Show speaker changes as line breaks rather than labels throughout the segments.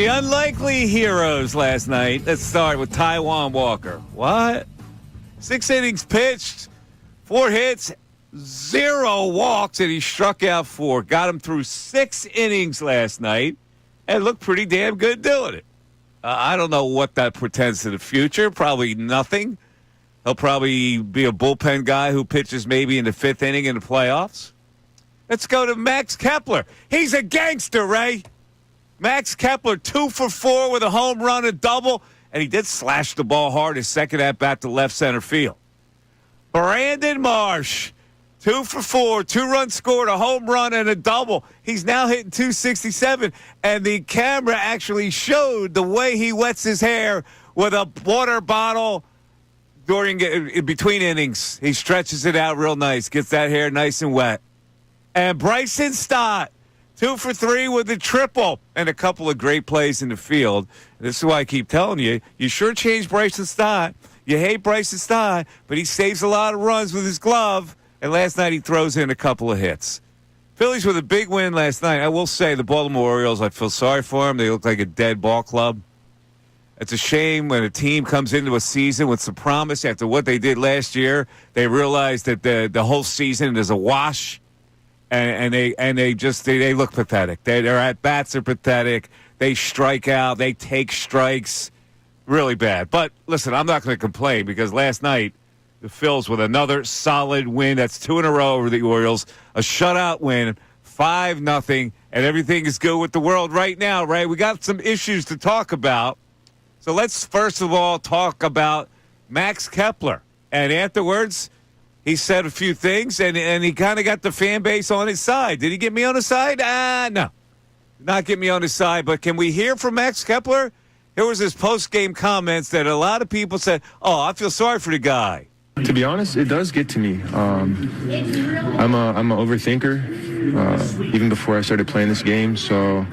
The unlikely heroes last night. Let's start with Taijuan Walker. What? 6 innings pitched, 4 hits, 0 walks, and he struck out 4. Got him through 6 innings last night and looked pretty damn good doing it. I don't know what that portends to the future. Probably nothing. He'll probably be a bullpen guy who pitches maybe in the 5th inning in the playoffs. Let's go to Max Kepler. He's a gangster, Ray. Max Kepler, 2 for 4 with a home run, a double, and he did slash the ball hard his second at-bat to left center field. Brandon Marsh, 2 for 4, 2 runs scored, a home run, and a double. He's now hitting 267, and the camera actually showed the way he wets his hair with a water bottle in between innings. He stretches it out real nice, gets that hair nice and wet. And Bryson Stott, 2 for 3 with a triple and a couple of great plays in the field. This is why I keep telling you, you sure change Bryson Stott. You hate Bryson Stott, but he saves a lot of runs with his glove. And last night he throws in a couple of hits. Phillies with a big win last night. I will say the Baltimore Orioles, I feel sorry for them. They look like a dead ball club. It's a shame when a team comes into a season with some promise after what they did last year. They realize that the whole season is a wash. And they look pathetic. Their at-bats are pathetic. They strike out. They take strikes. Really bad. But, listen, I'm not going to complain because last night the Phils with another solid win. That's 2 in a row over the Orioles. A shutout win, 5-0, and everything is good with the world right now, right? We got some issues to talk about. So let's first of all talk about Max Kepler. And afterwards, he said a few things, and he kind of got the fan base on his side. Did he get me on his side? No. Did not get me on his side. But can we hear from Max Kepler? Here was his post-game comments that a lot of people said, oh, I feel sorry for the guy.
To be honest, it does get to me. I'm an overthinker, even before I started playing this game. So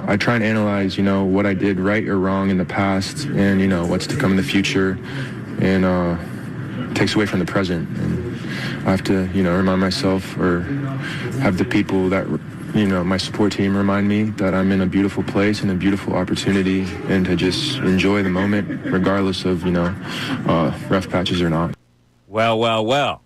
I try and analyze, what I did right or wrong in the past and, what's to come in the future. And it takes away from the present. And I have to, remind myself or have the people that, my support team remind me that I'm in a beautiful place and a beautiful opportunity and to just enjoy the moment regardless of, rough patches or not.
Well.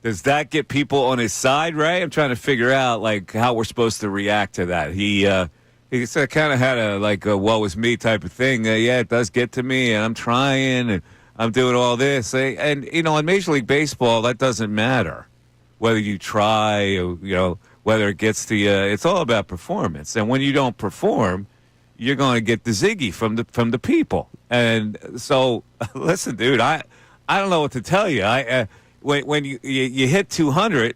Does that get people on his side, Ray? I'm trying to figure out, how we're supposed to react to that. He kind of had a woe is me type of thing. Yeah, it does get to me, and I'm trying, and I'm doing all this. And, in Major League Baseball, that doesn't matter. Whether you try or, whether it gets to you, it's all about performance. And when you don't perform, you're going to get the ziggy from the people. And so, listen, dude, I don't know what to tell you. When you hit 200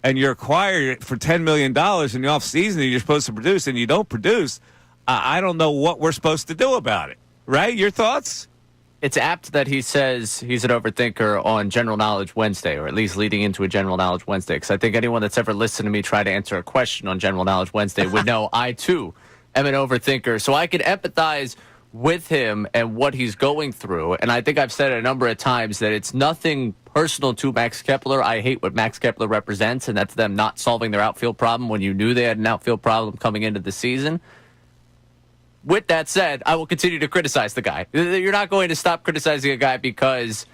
and you're acquired for $10 million in the offseason and you're supposed to produce and you don't produce, I don't know what we're supposed to do about it. Right? Your thoughts?
It's apt that he says he's an overthinker on General Knowledge Wednesday, or at least leading into a General Knowledge Wednesday, because I think anyone that's ever listened to me try to answer a question on General Knowledge Wednesday would know I, too, am an overthinker. So I can empathize with him and what he's going through. And I think I've said it a number of times that it's nothing personal to Max Kepler. I hate what Max Kepler represents, and that's them not solving their outfield problem when you knew they had an outfield problem coming into the season. With that said, I will continue to criticize the guy. You're not going to stop criticizing a guy because,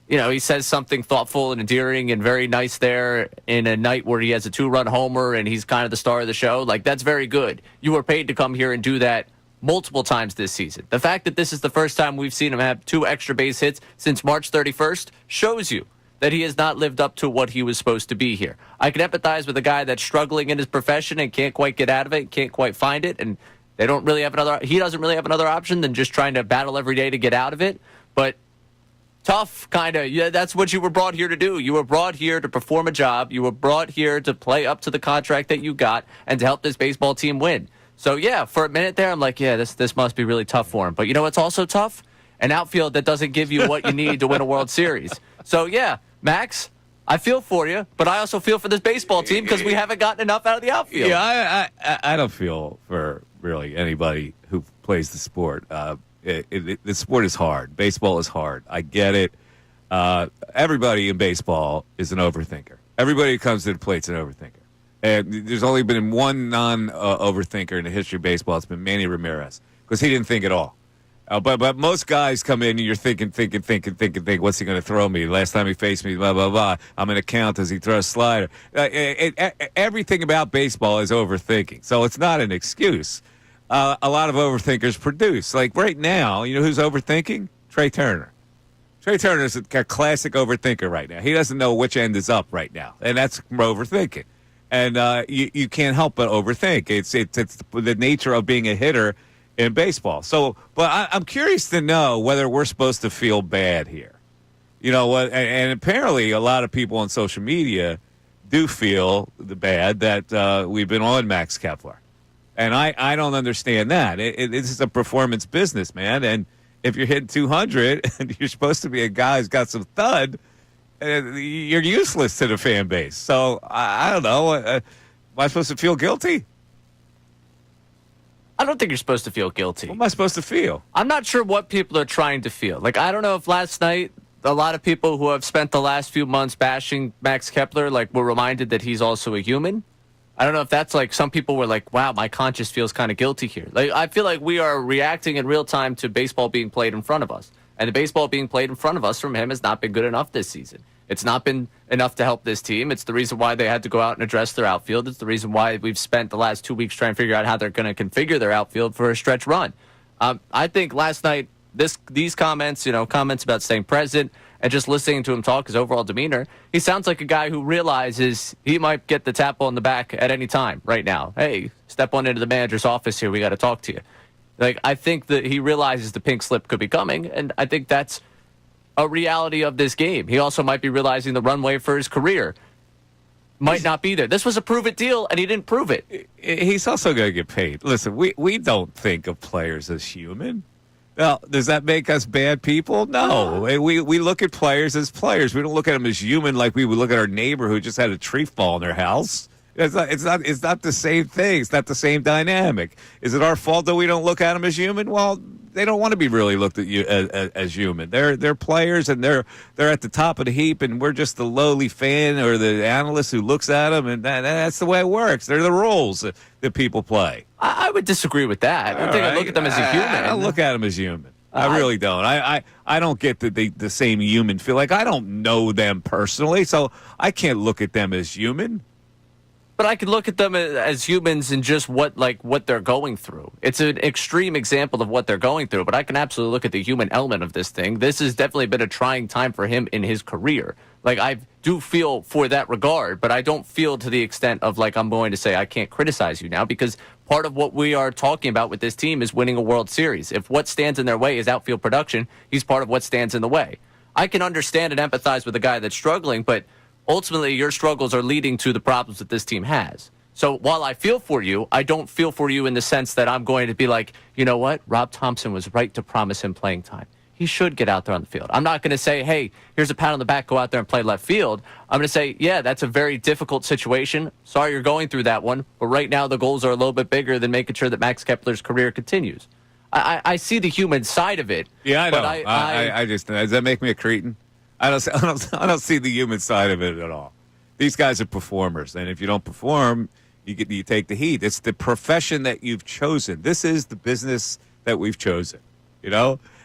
he says something thoughtful and endearing and very nice there in a night where he has a 2-run homer and he's kind of the star of the show. That's very good. You were paid to come here and do that multiple times this season. The fact that this is the first time we've seen him have 2 extra base hits since March 31st shows you that he has not lived up to what he was supposed to be here. I can empathize with a guy that's struggling in his profession and can't quite get out of it, can't quite find it, and he doesn't really have another option than just trying to battle every day to get out of it. But tough, kind of. Yeah, that's what you were brought here to do. You were brought here to perform a job. You were brought here to play up to the contract that you got and to help this baseball team win. So, yeah, for a minute there, I'm like, yeah, this must be really tough for him. But you know what's also tough? An outfield that doesn't give you what you need to win a World Series. So, yeah, Max, I feel for you, but I also feel for this baseball team because we haven't gotten enough out of the outfield.
Yeah, I don't feel for really anybody who plays the sport. The sport is hard. Baseball is hard. I get it. Everybody in baseball is an overthinker. Everybody who comes to the plate's an overthinker. And there's only been one non-overthinker in the history of baseball. It's been Manny Ramirez because he didn't think at all. But most guys come in and you're thinking, what's he going to throw me? Last time he faced me, blah, blah, blah. I'm going to count. Does he throw a slider? Everything about baseball is overthinking. So it's not an excuse. A lot of overthinkers produce. Like right now, you know who's overthinking? Trey Turner. Trey Turner is a classic overthinker right now. He doesn't know which end is up right now. And that's overthinking. And you can't help but overthink. It's the nature of being a hitter in baseball. So, but I'm curious to know whether we're supposed to feel bad here. You know what? And apparently, a lot of people on social media do feel the bad that we've been on Max Kepler, and I don't understand that. This is a performance business, man. And if you're hitting 200 and you're supposed to be a guy who's got some thud, you're useless to the fan base. So I don't know. Am I supposed to feel guilty?
I don't think you're supposed to feel guilty.
What am I supposed to feel?
I'm not sure what people are trying to feel. Like, I don't know if last night a lot of people who have spent the last few months bashing Max Kepler, like, were reminded that he's also a human. I don't know if that's like some people were like, wow, my conscience feels kind of guilty here. Like, I feel like we are reacting in real time to baseball being played in front of us. And the baseball being played in front of us from him has not been good enough this season. It's not been enough to help this team. It's the reason why they had to go out and address their outfield. It's the reason why we've spent the last 2 weeks trying to figure out how they're going to configure their outfield for a stretch run. I think last night, these comments, comments about staying present and just listening to him talk, his overall demeanor, he sounds like a guy who realizes he might get the tap on the back at any time right now. Hey, step on into the manager's office here. We got to talk to you. Like, I think that he realizes the pink slip could be coming, and I think that's a reality of this game. He also might be realizing the runway for his career might not be there. This was a prove-it deal, and he didn't prove it.
He's also going to get paid. Listen, we don't think of players as human. Now, does that make us bad people? No. We look at players as players. We don't look at them as human like we would look at our neighbor who just had a tree fall in their house. It's not the same thing. It's not the same dynamic. Is it our fault that we don't look at them as human? Well, they don't want to be really looked at you as human. They're players, and they're at the top of the heap, and we're just the lowly fan or the analyst who looks at them, and that's the way it works. They're the roles that people play.
I would disagree with that. I think I look at them as a human.
I look at them as human. I really don't. I don't get the same human feel. Like, I don't know them personally, so I can't look at them as human.
But I could look at them as humans and just what they're going through. It's an extreme example of what they're going through, but I can absolutely look at the human element of this thing. This has definitely been a trying time for him in his career. Like, I do feel for that regard, but I don't feel to the extent of, like, I'm going to say I can't criticize you now, because part of what we are talking about with this team is winning a World Series. If what stands in their way is outfield production, he's part of what stands in the way. I can understand and empathize with a guy that's struggling, but ultimately, your struggles are leading to the problems that this team has. So while I feel for you, I don't feel for you in the sense that I'm going to be like, you know what? Rob Thompson was right to promise him playing time. He should get out there on the field. I'm not going to say, hey, here's a pat on the back, go out there and play left field. I'm going to say, yeah, that's a very difficult situation. Sorry you're going through that one. But right now, the goals are a little bit bigger than making sure that Max Kepler's career continues. I see the human side of it.
Yeah, I know. I just, does that make me a cretin? I don't see the human side of it at all. These guys are performers, and if you don't perform, you take the heat. It's the profession that you've chosen. This is the business that we've chosen,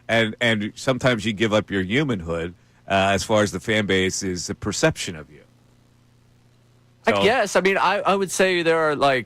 and sometimes you give up your humanhood as far as the fan base is the perception of you. So,
I guess. I mean, I would say there are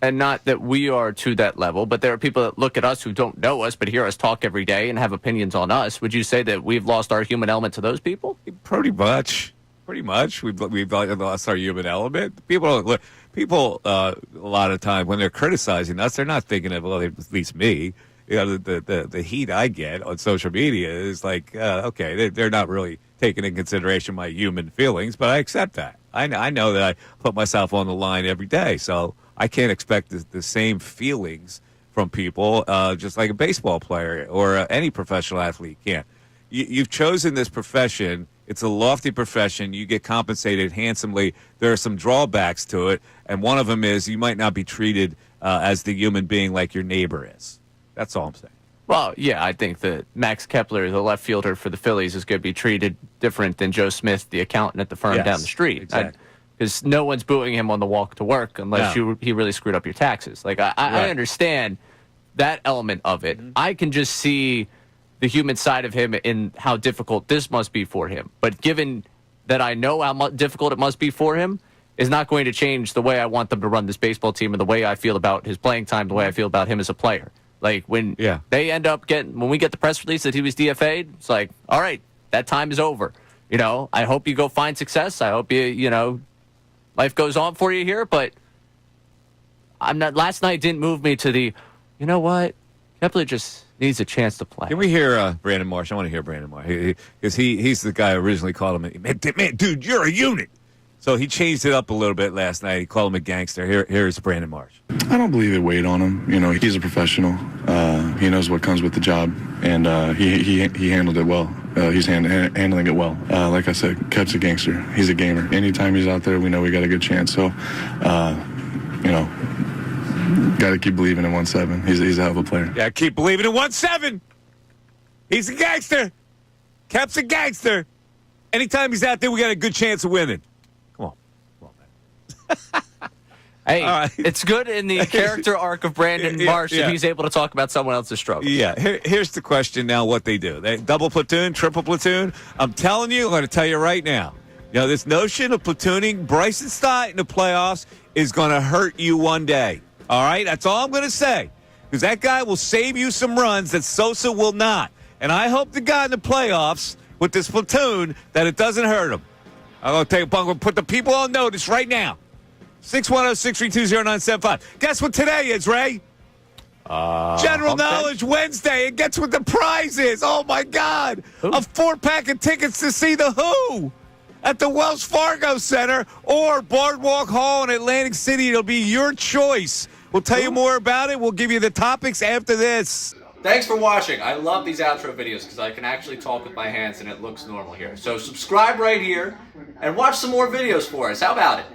and not that we are to that level, but there are people that look at us who don't know us but hear us talk every day and have opinions on us. Would you say that we've lost our human element to those people?
Pretty much. We've lost our human element. People a lot of time when they're criticizing us, they're not thinking of, well, at least me. The heat I get on social media is like, okay, they're not really taking into consideration my human feelings, but I accept that. I know that I put myself on the line every day, so I can't expect the same feelings from people, just like a baseball player or any professional athlete can't. You've chosen this profession. It's a lofty profession. You get compensated handsomely. There are some drawbacks to it, and one of them is you might not be treated as the human being like your neighbor is. That's all I'm saying.
Well, yeah, I think that Max Kepler, the left fielder for the Phillies, is going to be treated different than Joe Smith, the accountant at the firm down the street.
Exactly.
because no one's booing him on the walk to work unless he really screwed up your taxes. Like, I understand that element of it. I can just see the human side of him in how difficult this must be for him. But given that I know how difficult it must be for him, is not going to change the way I want them to run this baseball team and the way I feel about his playing time, the way I feel about him as a player. Like, when they end up when we get the press release that he was DFA'd, it's like, all right, that time is over. You know, I hope you go find success. I hope life goes on for you here, but last night didn't move me to the, you know what, Kepler just needs a chance to play.
Can we hear Brandon Marsh? I want to hear Brandon Marsh. Because he's the guy who originally called him, man, dude, you're a unit. So he changed it up a little bit last night. He called him a gangster. Here's Brandon Marsh.
I don't believe it weighed on him. You know, he's a professional. He knows what comes with the job, and he handled it well. He's handling it well. Like I said, Kep's a gangster. He's a gamer. Anytime he's out there, we know we got a good chance. So, got to keep believing in 1-7. He's a hell of a player.
Yeah, keep believing in 1-7. He's a gangster. Kep's a gangster. Anytime he's out there, we got a good chance of winning. Come on, man.
Hey, it's good in the character arc of Brandon Marsh if he's able to talk about someone else's struggle.
Yeah, here's the question now, what they do. They double platoon, triple platoon. I'm telling you, I'm going to tell you right now. You know, this notion of platooning Bryson Stott in the playoffs is going to hurt you one day. All right? That's all I'm going to say. Because that guy will save you some runs that Sosa will not. And I hope the guy in the playoffs with this platoon that it doesn't hurt him. I'm going to put the people on notice right now. 610-632-0975. Guess what today is, Ray? General Knowledge Wednesday. And guess what the prize is? Oh, my God. A 4-pack of tickets to see The Who at the Wells Fargo Center or Boardwalk Hall in Atlantic City. It'll be your choice. We'll tell you more about it. We'll give you the topics after this.
Thanks for watching. I love these outro videos because I can actually talk with my hands and it looks normal here. So subscribe right here and watch some more videos for us. How about it?